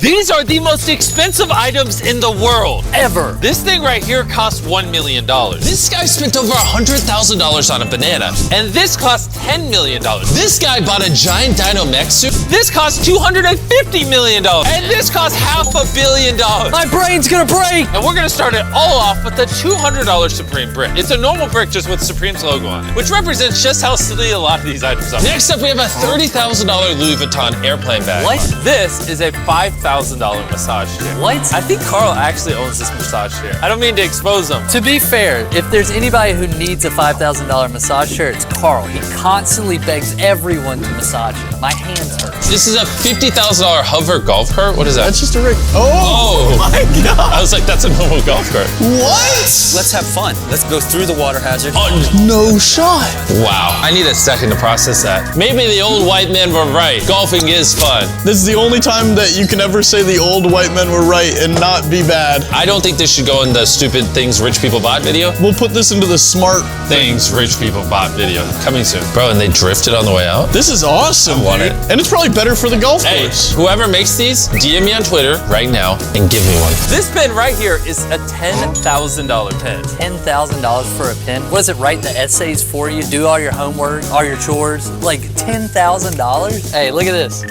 These are the most expensive items in the world. Ever. This thing right here costs $1 million. This guy spent over $100,000 on a banana. And this costs $10 million. This guy bought a giant dino mech suit. This costs $250 million. And this costs $500 million. My brain's gonna break. And we're gonna start it all off with the $200 Supreme brick. It's a normal brick just with Supreme's logo on it, which represents just how silly a lot of these items are. Next up, we have a $30,000 Louis Vuitton airplane bag. What? This is a $5,000 massage chair. What? I think Carl actually owns this massage chair. I don't mean to expose him. To be fair, if there's anybody who needs a $5,000 massage chair, it's Carl. He constantly begs everyone to massage him. My hands hurt. This is a $50,000 hover golf cart. What is that? That's just a rig. Oh my God. I was like, that's a normal golf cart. What? Let's have fun. Let's go through the water hazard. Oh, No shot. wow. I need a second to process that. Maybe the old white men were right. Golfing is fun. This is the only time that you can ever say the old white men were right and not be bad. I don't think this should go in the stupid things rich people bought video. We'll put this into the smart Things rich people bought video. Coming soon. Bro, and they drifted on the way out? This is awesome, I want dude. it. And it's probably better for the golf Hey, course. whoever makes these, DM me on Twitter right now and give me one. This pen right here is a $10,000 pen. $10,000 for a pen? What does it write the essays for you? Do all your homework, all your chores? Like $10,000? Hey, look at this.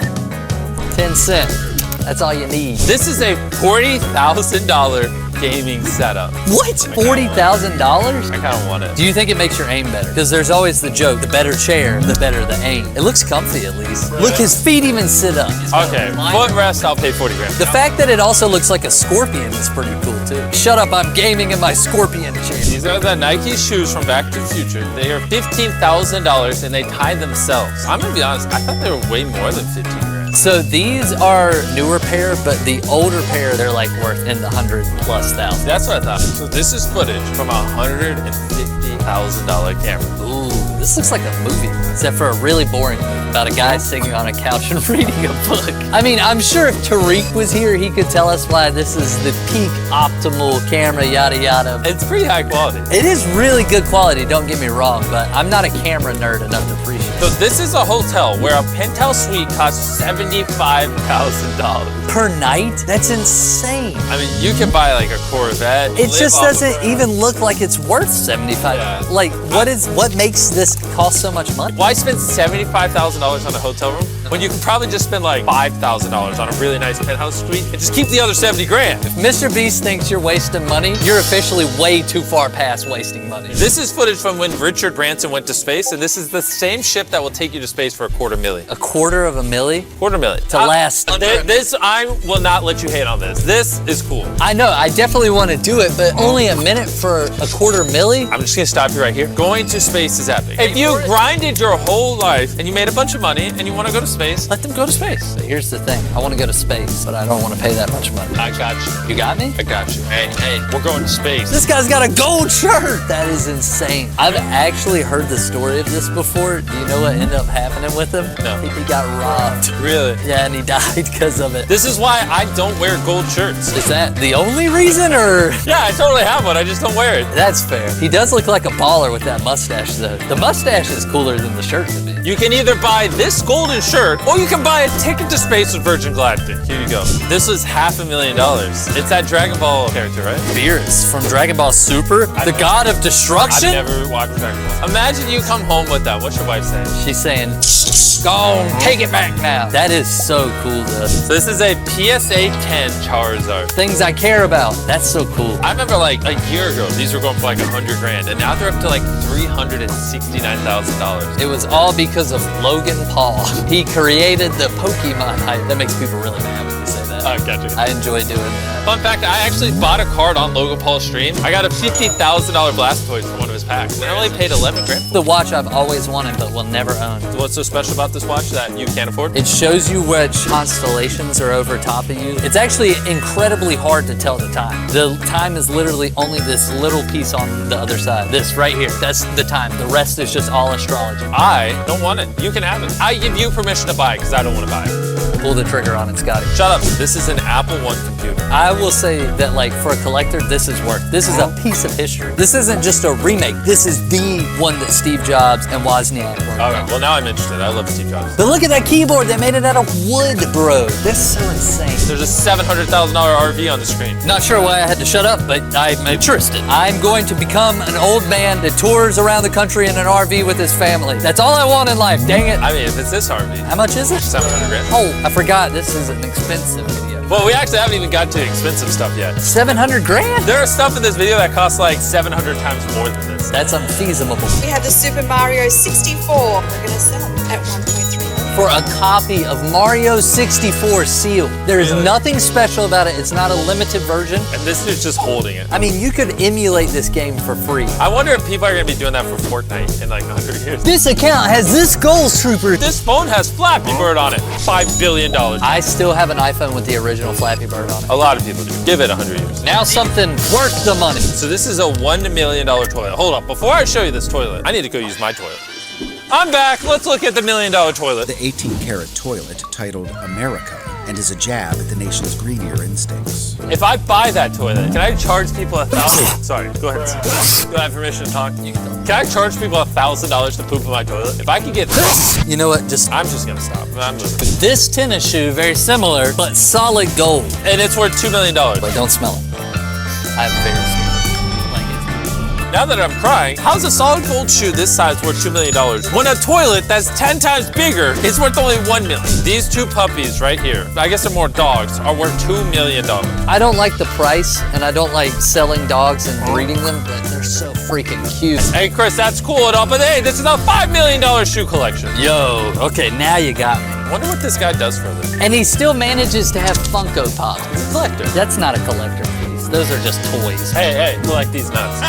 10 cents. That's all you need. This is a $40,000 gaming setup. What? $40,000? I kind of want it. Do you think it makes your aim better? Because there's always the joke, the better chair, the better the aim. It looks comfy at least. Look, his feet even sit up. Okay, footrest, I'll pay 40 grand. The fact that it also looks like a scorpion is pretty cool too. Shut up, I'm gaming in my scorpion chair. These are the Nike shoes from Back to the Future. They are $15,000 and they tie themselves. I'm gonna be honest, I thought they were way more than 15 grand. So these are newer pair, but the older pair, they're like worth in the $100,000+. That's what I thought. So this is footage from a $150,000 camera. Ooh, this looks like a movie, except for a really boring movie about a guy sitting on a couch and reading a book. I mean, I'm sure if Tariq was here, he could tell us why this is the peak optimal camera, yada yada. It's pretty high quality. It is really good quality, don't get me wrong, but I'm not a camera nerd enough to appreciate it. So this is a hotel where a penthouse suite costs $75,000. Per night? That's insane. I mean, you can buy like a Corvette. It live just off of doesn't even look like it's worth 75. Yeah. Like, what makes this cost so much money? Why spend $75,000 on a hotel room when you can probably just spend like $5,000 on a really nice penthouse suite and just keep the other 70 grand? If MrBeast thinks you're wasting money, you're officially way too far past wasting money. This is footage from when Richard Branson went to space, and this is the same ship that will take you to space for $250,000. $250,000 $250,000. to last. This, I will not let you hate on this. This is cool. I know, I definitely want to do it, but only a minute for $250,000? I'm just gonna stop you right here. Going to space is epic. If you grinded your whole life and you made a bunch of money and you want to go to space, let them go to space. But here's the thing, I want to go to space, but I don't want to pay that much money. I got you. You got me? I got you. Hey, we're going to space. This guy's got a gold shirt! That is insane. I've actually heard the story of this before. Do you know what ended up happening with him? No. He got robbed. Really? Yeah, and he died because of it. This is why I don't wear gold shirts. Is that the only reason, or? Yeah, I totally have one. I just don't wear it. That's fair. He does look like a baller with that mustache, though. The mustache is cooler than the shirt to me. You can either buy this golden shirt or you can buy a ticket to space with Virgin Galactic. Here you go. This was $500,000. It's that Dragon Ball character, right? Beerus from Dragon Ball Super, the god of destruction? I've never watched Dragon Ball. Imagine you come home with that. What's your wife saying? She's saying, go on, take it back now. That is so cool, though. So this is a PSA 10 Charizard. Things I care about. That's so cool. I remember like a year ago, these were going for like $100 grand, and now they're up to like $369,000. It was all because of Logan Paul. He created the Pokemon hype. That makes people really mad when you say that. Oh, gotcha. I enjoy doing that. Fun fact, I actually bought a card on Logan Paul's stream. I got a $50,000 Blastoise for one of his packs. I only paid 11 grand. The watch I've always wanted but will never own. What's so special about this watch that you can't afford? It shows you which constellations are over top of you. It's actually incredibly hard to tell the time. The time is literally only this little piece on the other side. This right here, that's the time. The rest is just all astrology. I don't want it. You can have it. I give you permission to buy it because I don't want to buy it. Pull the trigger on it, Scotty. Shut up. This is an Apple One computer. I will say that, like, for a collector, this is worth. This is a piece of history. This isn't just a remake. remake. This is the one that Steve Jobs and Wozniak worked Okay, on. well now I'm interested. I love Steve Jobs. But look at that keyboard. They made it out of wood, bro. That's so insane. There's a $700,000 RV on the screen. Not sure why I had to shut up, but I'm interested. I'm going to become an old man that tours around the country in an RV with his family. That's all I want in life, dang it. I mean, if it's this RV, How much is it? 700 grand. Oh, I forgot. This is an expensive video. Well, we actually haven't even got to expensive stuff yet. 700 grand? There are stuff in this video that costs like 700 times more than this. That's unfeasible. We have the Super Mario 64. We're going to sell at 1.3 million. For a copy of Mario 64 sealed. There is Really? nothing special about it. It's not a limited version. And this dude's just holding it. I mean, you could emulate this game for free. I wonder if people are gonna be doing that for Fortnite in like 100 years. This account has this Skulls Trooper. This phone has Flappy Bird on it. $5 billion. I still have an iPhone with the original Flappy Bird on it. A lot of people do. Give it 100 years. Now something worth the money. So this is a $1 million toilet. Hold up, before I show you this toilet, I need to go use my toilet. I'm back, let's look at the $1 million toilet. The 18-karat toilet, titled America, and is a jab at the nation's greedier instincts. If I buy that toilet, can I charge people $1,000? Sorry, go ahead. Do I have permission to talk? Can I charge people $1,000 to poop in my toilet? If I could get this, You know what? I'm just gonna stop. I'm moving. This tennis shoe, very similar, but solid gold. And it's worth $2 million. But don't smell it. I have very skin. Now that I'm crying, how's a solid gold shoe this size worth $2 million when a toilet that's 10 times bigger is worth only $1 million? These two puppies right here, I guess they're more dogs, are worth $2 million. I don't like the price, and I don't like selling dogs and breeding them, but they're so freaking cute. Hey Chris, that's cool and all, but hey, this is a $5 million shoe collection. Yo, okay, now you got me. I wonder what this guy does for a living. And he still manages to have Funko Pop. He's a collector. That's not a collector piece. Those are just toys. Hey, collect these nuts.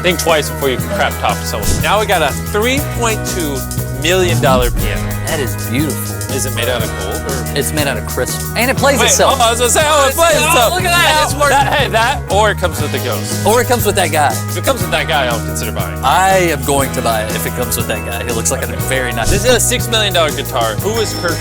Think twice before you crap top someone. Now we got a $3.2 million piano. That is beautiful. Is it made out of gold or? It's made out of crystal. And it plays Wait, itself. I was gonna say, it plays itself. Look at that, it's worth Hey, that, or it comes with the ghost. Or it comes with that guy. If it comes with that guy, I'll consider buying it. I am going to buy it if it comes with that guy. He looks like a very nice. This is a $6 million guitar. Who is Kurt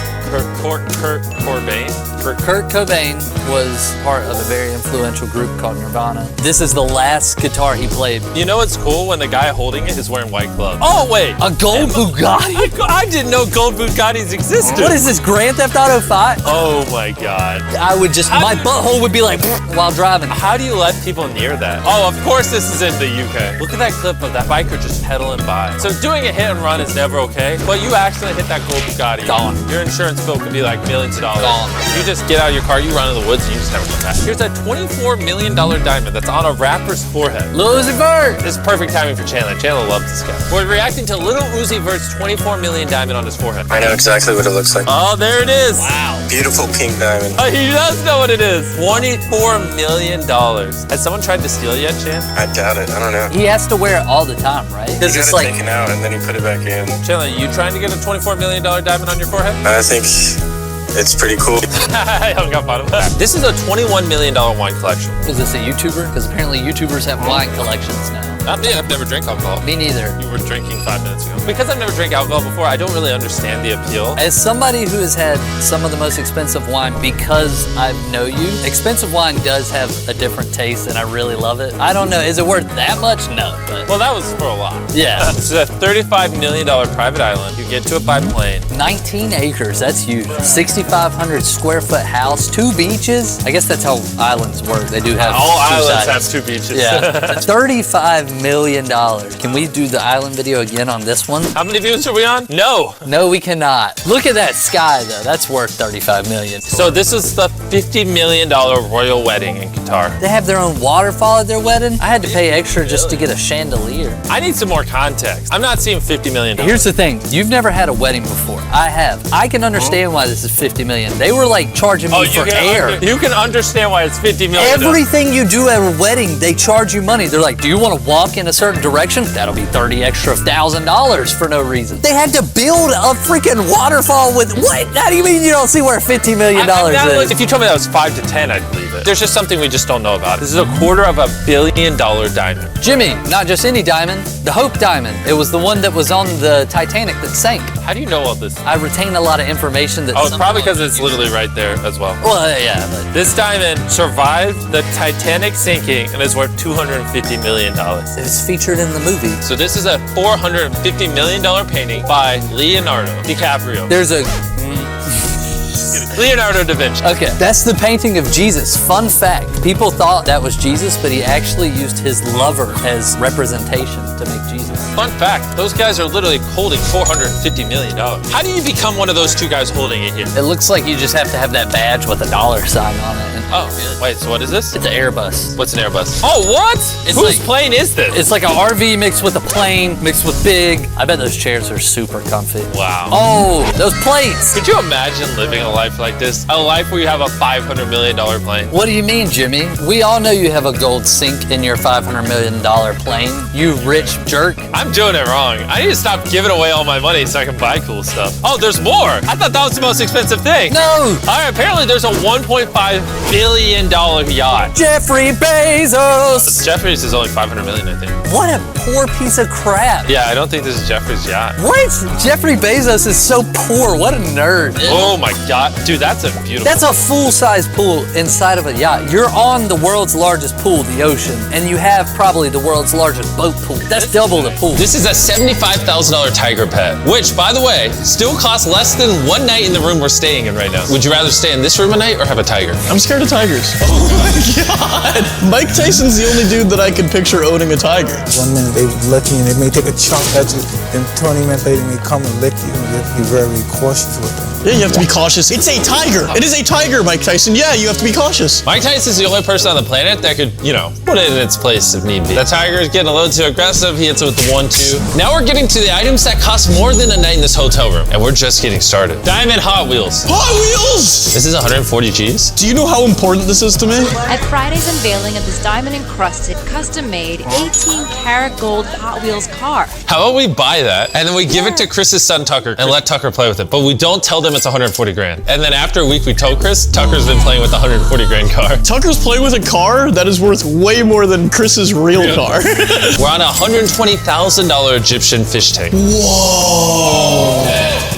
Cobain? Kurt Cobain was part of a very influential group called Nirvana. This is the last guitar he played. You know what's cool when the guy holding it is wearing white gloves? Oh wait, A gold Bugatti? I didn't know gold Bugattis existed. What is this, Grand Theft Auto 5? Oh my god. I would just, my butthole would be like while driving. How do you let people near that? Oh, of course this is in the UK. Look at that clip of that biker just pedaling by. So doing a hit and run is never okay, but you accidentally hit that gold Bugatti. Gone. Your insurance bill could be like millions of dollars. Gone. You just get out of your car, you run in the woods, and you just never come back. Here's a $24 million diamond that's on a rapper's forehead. Lil Uzi Vert. This is perfect timing for Chandler. Chandler loves this guy. We're reacting to Little Uzi Vert's $24 million diamond on his forehead. I know exactly what it looks like. Oh, there it is. Wow. Beautiful pink diamond. Oh, he does know what it is. $24 million. Has someone tried to steal yet, Chan? I doubt it. I don't know. He has to wear it all the time, right? He Because got it's it like, taken out and then he put it back in. Chandler, you trying to get a $24 million diamond on your forehead? I think it's pretty cool. I hung up on him. This is a $21 million wine collection. is this a YouTuber? Because apparently YouTubers have wine collections now. Not me, I've never drank alcohol. Me neither. You were drinking 5 minutes ago. Because I've never drank alcohol before, I don't really understand the appeal. As somebody who has had some of the most expensive wine because I know you, expensive wine does have a different taste and I really love it. I don't know, is it worth that much? No, but Well, that was for a lot. yeah. This is a $35 million private island. You get to it by plane. 19 acres, that's huge. 6,500 square foot house, 2 beaches. I guess that's how islands work. They do have All 2 islands sides. have 2 beaches. Yeah. $35 million. Can we do the island video again on this one? How many views are we on? No. No, we cannot. Look at that sky though. That's worth $35 million. So this is the $50 million royal wedding in Qatar. They have their own waterfall at their wedding. I had to pay extra just to get a chandelier. I need some more context. I'm not seeing $50 million. Here's the thing. You've never had a wedding before. I have. I can understand why this is $50 million. They were like charging me for air. You can understand why it's $50 million. Everything you do at a wedding, they charge you money. They're like, do you want to walk in a certain direction? That'll be $30,000 for no reason. They had to build a freaking waterfall with what? How do you mean you don't see where $50 million is? If you told me that was 5 to 10, I'd believe. believe it. There's just something we just don't know about. This is $250 million diamond. Jimmy, not just any diamond, the Hope Diamond. It was the one that was on the Titanic that sank. How do you know all this? I retain a lot of information that. Oh, it's probably because it's literally right there as well. Well, yeah, but This diamond survived the Titanic sinking and is worth $250 million. it's featured in the movie. So this is a $450 million painting by Leonardo DiCaprio. There's a. Leonardo da Vinci. Okay, that's the painting of Jesus. Fun fact, people thought that was Jesus, but he actually used his lover as representation to make Jesus. Fun fact, those guys are literally holding $450 million. How do you become one of those two guys holding it here? It looks like you just have to have that badge with a dollar sign on it. And Oh, wait, so what is this? it's an Airbus. What's an Airbus? Oh, what? It's Whose like- plane is this? It's like an RV mixed with a plane, mixed with big. I bet those chairs are super comfy. Wow. Oh, those plates. Could you imagine living a life like this? A life where you have a $500 million plane? What do you mean, Jimmy? We all know you have a gold sink in your $500 million plane. You rich jerk. I'm doing it wrong. I need to stop giving away all my money so I can buy cool stuff. Oh, there's more. I thought that was the most expensive thing. No! All right, apparently there's a $1.5 billion yacht. Jeffrey Bezos! Jeffrey's is only $500 million, I think. What a poor piece of crap. Yeah, I don't think this is Jeffrey's yacht. What? Jeffrey Bezos is so poor. What a nerd. Oh my God. Dude, that's a beautiful. That's a full-size pool inside of a yacht. You're on the world's largest pool, the ocean, and you have probably the world's largest boat pool. That's double the pool. This is a $75,000 tiger pet, which, by the way, still costs less than one night in the room we're staying in right now. Would you rather stay in this room a night or have a tiger? I'm scared of tigers. Oh my God. Mike Tyson's the only dude that I could picture owning a tiger. 1 minute they lick you and they may take a chunk at you, then 20 minutes later they come and lick you, and you have to be very cautious with them. Yeah, you have to be cautious. It's a tiger. It is a tiger, Mike Tyson. Yeah, you have to be cautious. Mike Tyson's the only person on the planet that could, put it in its place if need be. The tiger is getting a little too aggressive. He hits it with the 1-2. Now we're getting to the items that cost more than a night in this hotel room, and we're just getting started. Diamond Hot Wheels. Hot Wheels! This is 140 G's. Do you know how important this is to me? At Friday's unveiling of this diamond-encrusted, custom-made, 18-karat gold Hot Wheels car. How about we buy that, and then we give it to Chris's son Tucker, and let Tucker play with it, but we don't tell them it's 140 grand. And then after a week we told Chris, Tucker's been playing with the 140 grand car. Tucker's playing with a car that is worth way more than Chris's real car. We're on a $120,000 Egyptian fish tank. Whoa.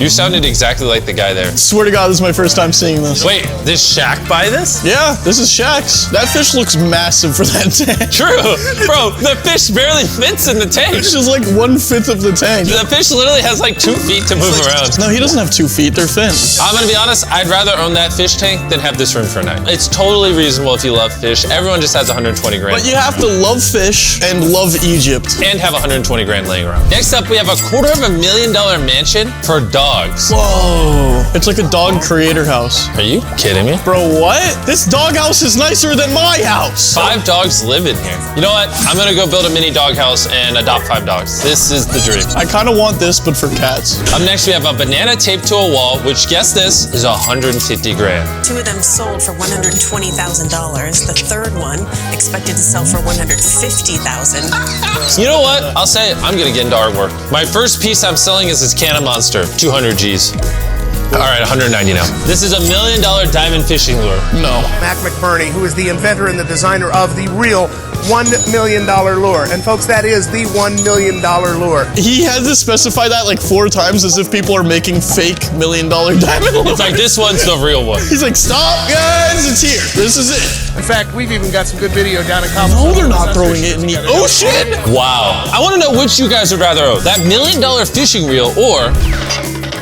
You sounded exactly like the guy there. Swear to God, this is my first time seeing this. Wait, did Shaq buy this? Yeah, this is Shaq's. That fish looks massive for that tank. True. Bro, the fish barely fits in the tank. It's just like 1/5 of the tank. The fish literally has like 2 feet to move around. No, he doesn't have 2 feet. They're fins. I'm gonna be honest, I'd rather own that fish tank than have this room for a night. It's totally reasonable if you love fish. Everyone just has 120 grand. But you have to love fish and love Egypt. And have 120 grand laying around. Next up, we have a $250,000 mansion for dogs. Whoa. It's like a dog creator house. Are you kidding me? Bro, what? This dog house is nicer than my house. 5 dogs live in here. You know what? I'm gonna go build a mini dog house and adopt 5 dogs. This is the dream. I kind of want this, but for cats. Up next, we have a banana taped to a wall, which, guess this, is 150 grand. 2 of them sold for $120,000. The third one expected to sell for $150,000. You know what? I'll say it. I'm gonna get into artwork. My first piece I'm selling is this can of Monster, 200 G's. All right, 190 now. This is a $1 million diamond fishing lure. No. Mac McBurney, who is the inventor and the designer of the real $1 million lure. And folks, that is the $1 million lure. He had to specify that like 4 times as if people are making fake $1 million diamond lures. It's like, this one's the real one. He's like, stop, guys, it's here. This is it. In fact, we've even got some good video down in Cabo. No, they're not throwing it in the ocean. Wow. I want to know which you guys would rather own. That $1 million fishing reel or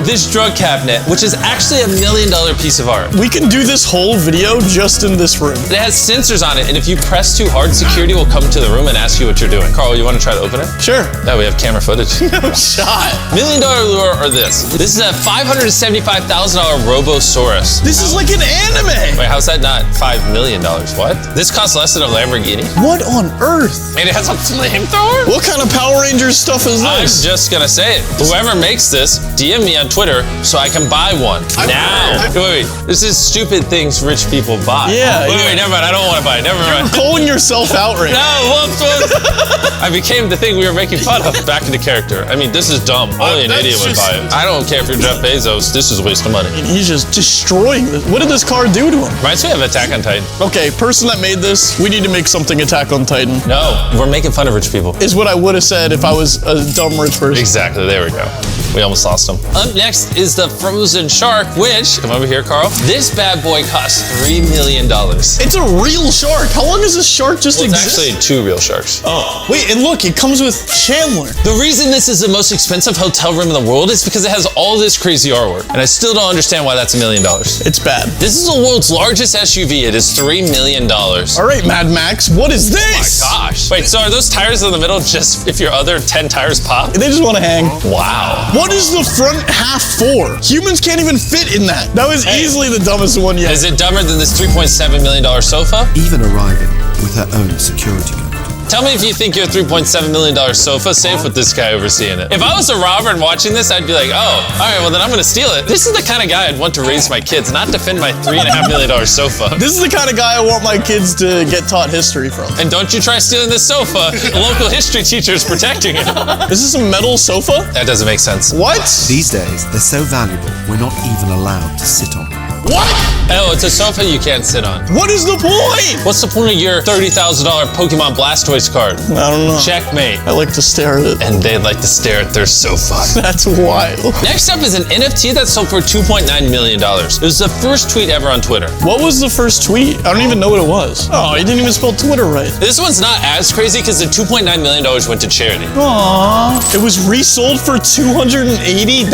this drug cabinet, which is actually a $1 million piece of art. We can do this whole video just in this room. It has sensors on it, and if you press too hard, security will come to the room and ask you what you're doing. Carl, you want to try to open it? Sure. Yeah, we have camera footage. No shot. $1 million lure or this. This is a $575,000 Robosaurus. This is like an anime. Wait, how's that not $5 million? What? This costs less than a Lamborghini? What on earth? And it has a flamethrower? What kind of Power Rangers stuff is I'm this? just gonna say it. Whoever makes this, DM me on Twitter so I can buy one. Wait. This is stupid things rich people buy. Yeah. Wait, never mind. I don't want to buy it. Never mind. You're calling yourself out right now. No, whoops. I became the thing we were making fun of. Back into character. I mean, this is dumb. Only an idiot would buy it. I don't care if you're Jeff Bezos. This is a waste of money. And he's just destroying this. What did this car do to him? Reminds me of Attack on Titan. Okay, person that made this, we need to make something Attack on Titan. No, we're making fun of rich people. Is what I would have said if I was a dumb rich person. Exactly, there we go. We almost lost him. Up next is the frozen shark, which, come over here, Carl. This bad boy costs $3 million. It's a real shark. How long does this shark just exist? It's actually 2 real sharks. Oh, wait, and look, it comes with Chandler. The reason this is the most expensive hotel room in the world is because it has all this crazy artwork. And I still don't understand why that's $1 million. It's bad. This is the world's largest SUV. It is $3 million. All right, Mad Max, what is this? Oh my gosh. Wait, so are those tires in the middle just if your other 10 tires pop? They just want to hang. Wow. What is the front half for? Humans can't even fit in that. That was easily the dumbest one yet. Is it dumber than this $3.7 million sofa? Even arriving with her own security guard. Tell me if you think your $3.7 million sofa safe with this guy overseeing it. If I was a robber and watching this, I'd be like, oh, all right, well then I'm gonna steal it. This is the kind of guy I'd want to raise my kids, not defend my $3.5 million sofa. This is the kind of guy I want my kids to get taught history from. And don't you try stealing this sofa. A local history teacher is protecting it. This is a metal sofa? That doesn't make sense. What? These days, they're so valuable, we're not even allowed to sit on them. What? Oh, it's a sofa you can't sit on. What is the point? What's the point of your $30,000 Pokemon Blastoise card? I don't know. Checkmate. I like to stare at it. And they'd like to stare at their sofa. That's wild. Next up is an NFT that sold for $2.9 million. It was the first tweet ever on Twitter. What was the first tweet? I don't even know what it was. Oh, he didn't even spell Twitter right. This one's not as crazy because the $2.9 million went to charity. Aww. It was resold for $280?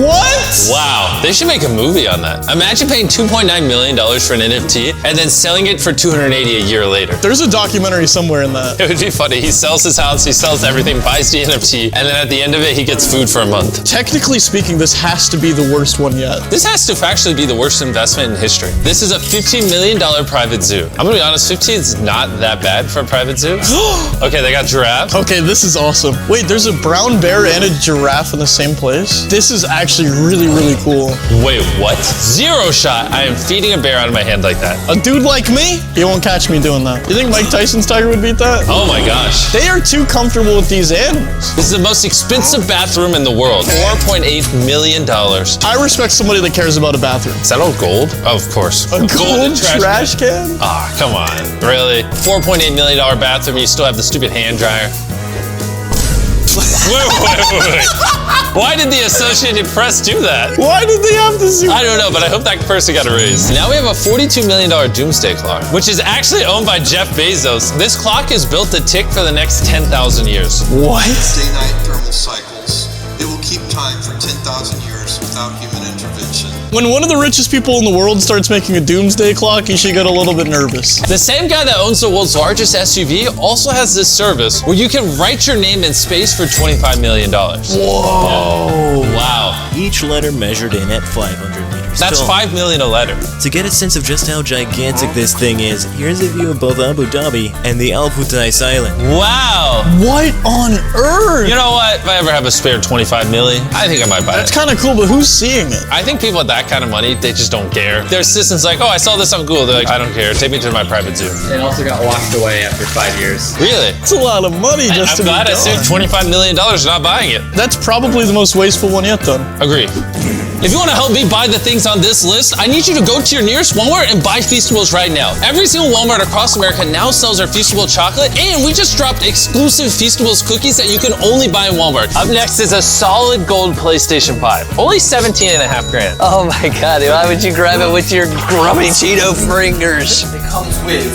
What? Wow. They should make a movie on that. Imagine paying $2.9 million for an NFT and then selling it for $280 a year later. There's a documentary somewhere in that. It would be funny. He sells his house, he sells everything, buys the NFT, and then at the end of it, he gets food for a month. Technically speaking, this has to be the worst one yet. This has to factually be the worst investment in history. This is a $15 million private zoo. I'm gonna be honest, 15 is not that bad for a private zoo. Okay, they got giraffe. Okay, this is awesome. Wait, there's a brown bear and a giraffe in the same place? This is actually really, really cool. Wait, what? Zero shot. I am feeding a bear out of my hand like that. A dude like me? You won't catch me doing that. You think Mike Tyson's tiger would beat that? Oh my gosh. They are too comfortable with these animals. This is the most expensive bathroom in the world. $4.8 million. I respect somebody that cares about a bathroom. Is that all gold? Oh, of course. A gold trash can? Ah, come on. Really? $4.8 million bathroom, you still have the stupid hand dryer. Wait. Why did the Associated Press do that? Why did they have to sue? I don't know, but I hope that person got a raise. Now we have a $42 million doomsday clock, which is actually owned by Jeff Bezos. This clock is built to tick for the next 10,000 years. What? Day-night thermal cycles. It will keep time for 10,000 years without human intervention. When one of the richest people in the world starts making a doomsday clock, you should get a little bit nervous. The same guy that owns the world's largest SUV also has this service where you can write your name in space for $25 million. Whoa. Wow. Each letter measured in at 500 meters. That's tall. $5 million a letter. To get a sense of just how gigantic this thing is, here's a view of both Abu Dhabi and the Al Hutais Island. Wow. What on earth? You know what? If I ever have a spare $25 million, I think I might buy it. That's kind of cool, but who's seeing it? I think people with that kind of money, they just don't care. Their assistant's like, oh, I saw this on Google. They're like, I don't care. Take me to my private zoo. It also got washed away after 5 years. Really? It's a lot of money just to be I'm glad I gone. saved $25 million not buying it. That's probably the most wasteful one yet, though. Agree. If you want to help me buy the things on this list, I need you to go to your nearest Walmart and buy Feastables right now. Every single Walmart across America now sells our Feastable chocolate, and we just dropped exclusive Feastables cookies that you can only buy in Walmart. Up next is a solid gold PlayStation 5. Only $17.5 grand. Oh my god, why would you grab it with your grubby Cheeto fingers? It comes with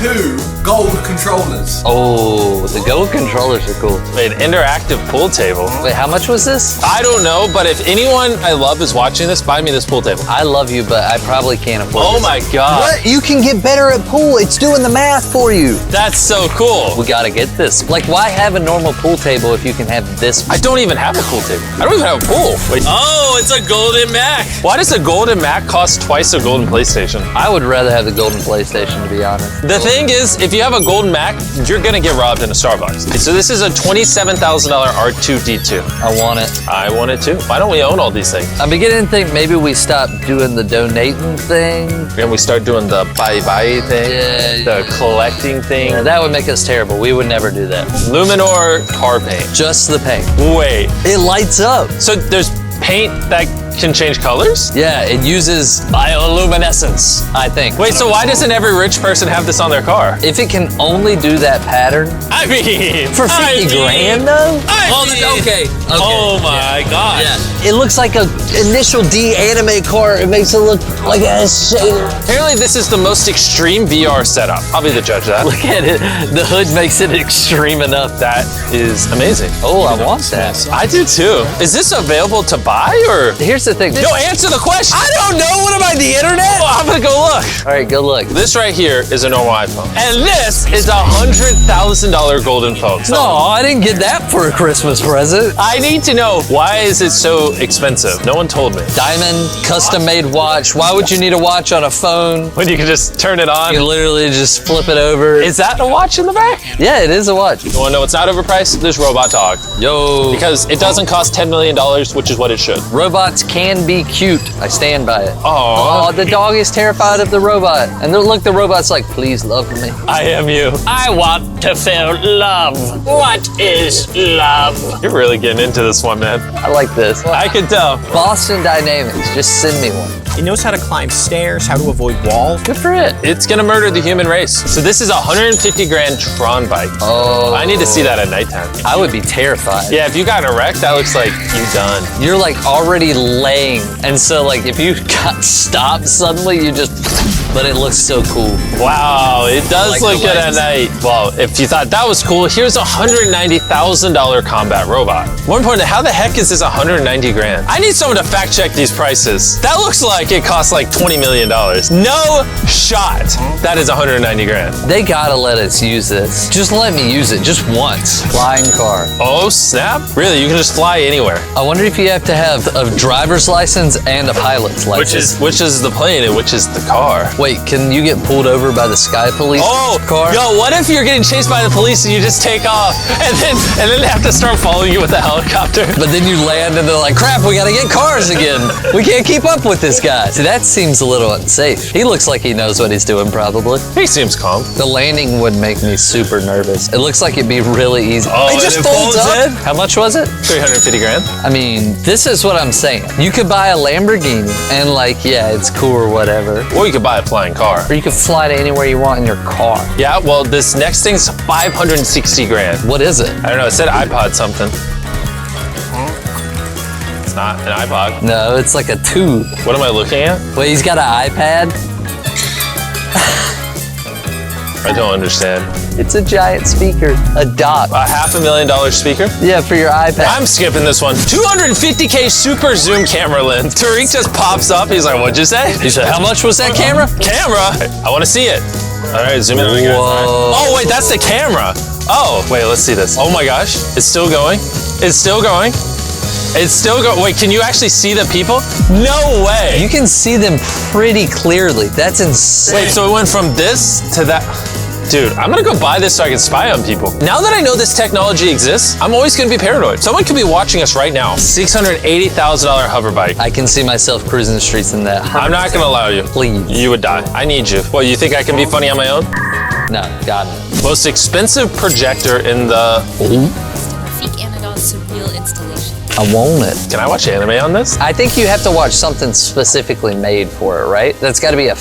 2 gold controllers. Oh, the gold controllers are cool. Wait, interactive pool table. Wait, how much was this? I don't know, but if anyone I love is watching this, buy me this pool table. I love you, but I probably can't afford Oh this. my god. What? You can get better at pool. It's doing the math for you. That's so cool. We gotta get this. Like, why have a normal pool table if you can have this? I don't even have a pool table. I don't even have a pool. Wait. Oh, it's a golden Mac. Why does a golden Mac cost twice a golden PlayStation? I would rather have the golden PlayStation, to be honest. The thing is, if If you have a golden Mac, you're gonna get robbed in a Starbucks. So this is a $27,000 R2D2. I want it. I want it too. Why don't we own all these things? I'm beginning to think maybe we stop doing the donating thing. And we start doing the buy thing, the collecting thing. Yeah, that would make us terrible. We would never do that. Luminor car paint. Just the paint. Wait. It lights up. So there's paint that can change colors? Yeah, it uses bioluminescence, I think. Wait, so why doesn't every rich person have this on their car? If it can only do that pattern. I mean, for 50 grand though? Okay. Oh my God. Yeah. It looks like a initial D anime car. It makes it look like a shader. Apparently this is the most extreme VR setup. I'll be the judge of that. Look at it. The hood makes it extreme enough. That is amazing. Oh, I want that. I do too. Is this available to buy or? Here's the thing. No, answer the question. I don't know. What am I, the internet? Well, I'm gonna go look. All right, go look. This right here is a normal iPhone. And this is a $100,000 golden phone. No, I didn't get that for a Christmas present. I need to know, why is it so expensive? No one told me. Diamond, custom-made watch. Why would you need a watch on a phone? When you can just turn it on. You literally just flip it over. Is that a watch in the back? Yeah, it is a watch. You wanna know what's not overpriced? This robot dog. Yo. Because it doesn't cost $10 million, which is what it should. Robots can be cute. I stand by it. Oh, the dog is terrified of the robot. And look, the robot's like, please love me. I am you. I want to feel love. What is love? You're really getting into this one, man. I like this. I can tell. Boston Dynamics, just send me one. It knows how to climb stairs, how to avoid walls. Good for it. It's gonna murder the human race. So this is a 150 grand Tron bike. Oh. I need to see that at nighttime. I would be terrified. Yeah, if you got in a wreck, that looks like you done. You're like already laying. And so like if you got stopped suddenly, you just, but it looks so cool. Wow, it does look good at night. Well, if you thought that was cool, here's a $190,000 combat robot. More importantly, how the heck is this 190 grand? I need someone to fact check these prices. That looks like it costs like $20 million. No shot. That is 190 grand. They gotta let us use this. Just let me use it, just once. Flying car. Oh snap. Really, you can just fly anywhere. I wonder if you have to have a driver's license and a pilot's license. Which is the plane and which is the car. Wait, can you get pulled over by the Sky Police car? Yo, what if you're getting chased by the police and you just take off and then they have to start following you with a helicopter? But then you land and they're like, crap, we gotta get cars again. We can't keep up with this guy. See, that seems a little unsafe. He looks like he knows what he's doing, probably. He seems calm. The landing would make me super nervous. It looks like it'd be really easy. Oh, it just folds up. How much was it? 350 grand. I mean, this is what I'm saying. You could buy a Lamborghini and like, yeah, it's cool or whatever. Or you could buy a flying car. Or you could fly to anywhere you want in your car. Yeah, well, this next thing's 560 grand. What is it? I don't know, it said iPod something. It's not an iPod. No, it's like a tube. What am I looking at? Wait, he's got an iPad? I don't understand. It's a giant speaker, a dock. A $500,000 speaker? Yeah, for your iPad. I'm skipping this one. 250K super zoom camera lens. Tariq just pops up. He's like, what'd you say? He said, how much was that camera? Camera? I want to see it. All right, zoom in. Whoa. Oh, wait, that's the camera. Oh, wait, let's see this. Oh my gosh, it's still going. It's still going. It's still going. Wait, can you actually see the people? No way. You can see them pretty clearly. That's insane. Wait, so it went from this to that. Dude, I'm gonna go buy this so I can spy on people. Now that I know this technology exists, I'm always gonna be paranoid. Someone could be watching us right now. $680,000 hover bike. I can see myself cruising the streets in that. I'm not gonna allow you. Please. You would die. I need you. What, you think I can be funny on my own? No, God no. Most expensive projector in the... Seek Anadol's surreal installation. I want it. Can I watch anime on this? I think you have to watch something specifically made for it, right? That's gotta be a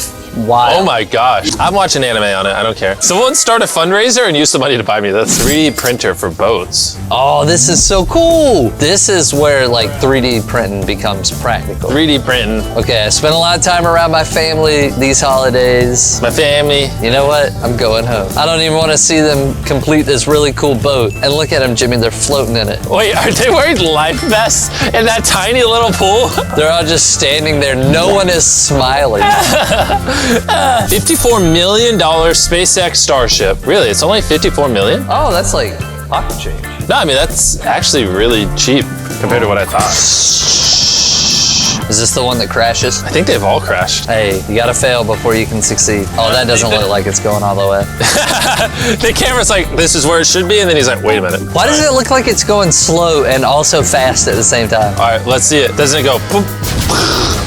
wild. Oh my gosh. I'm watching anime on it. I don't care. Someone start a fundraiser and use some money to buy me this 3D printer for boats. Oh, this is so cool. This is where like 3D printing becomes practical. 3D printing. Okay, I spent a lot of time around my family these holidays. My family. You know what? I'm going home. I don't even want to see them complete this really cool boat. And look at them, Jimmy, they're floating in it. Wait, are they wearing life vests in that tiny little pool? They're all just standing there. No one is smiling. $54 million SpaceX Starship. Really, it's only $54 million? Oh, that's like pocket change. No, I mean, that's actually really cheap compared to what I thought. Is this the one that crashes? I think they've all crashed. Hey, you gotta fail before you can succeed. Oh, that doesn't look like it's going all the way. The camera's like, this is where it should be, and then he's like, wait a minute. Why does it look like it's going slow and also fast at the same time? All right, let's see it. Doesn't it go boop?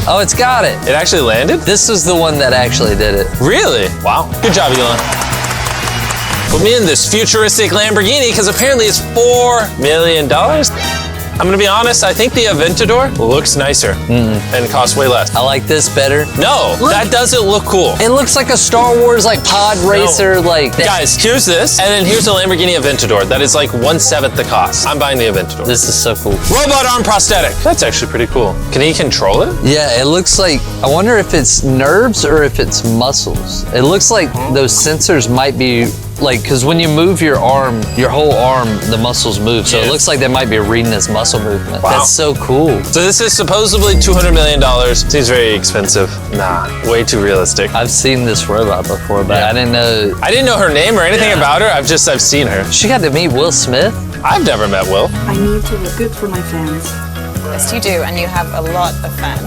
Oh, it's got it. It actually landed? This was the one that actually did it. Really? Wow. Good job, Elon. Put me in this futuristic Lamborghini because apparently it's $4 million. I'm gonna be honest, I think the Aventador looks nicer and costs way less. I like this better. No, that doesn't look cool. It looks like a Star Wars like pod racer like that. Guys, here's this, and then here's a Lamborghini Aventador. That is like 1/7 the cost. I'm buying the Aventador. This is so cool. Robot arm prosthetic. That's actually pretty cool. Can he control it? Yeah, it looks like, I wonder if it's nerves or if it's muscles. It looks like those sensors might be like, because when you move your arm, your whole arm, the muscles move. So it looks like they might be reading this muscle movement. Wow. That's so cool. So this is supposedly $200 million. Seems very expensive. Nah, way too realistic. I've seen this robot before, but I didn't know her name or anything about her. I've seen her. She got to meet Will Smith? I've never met Will. I need to look good for my fans. Yes, you do, and you have a lot of fans.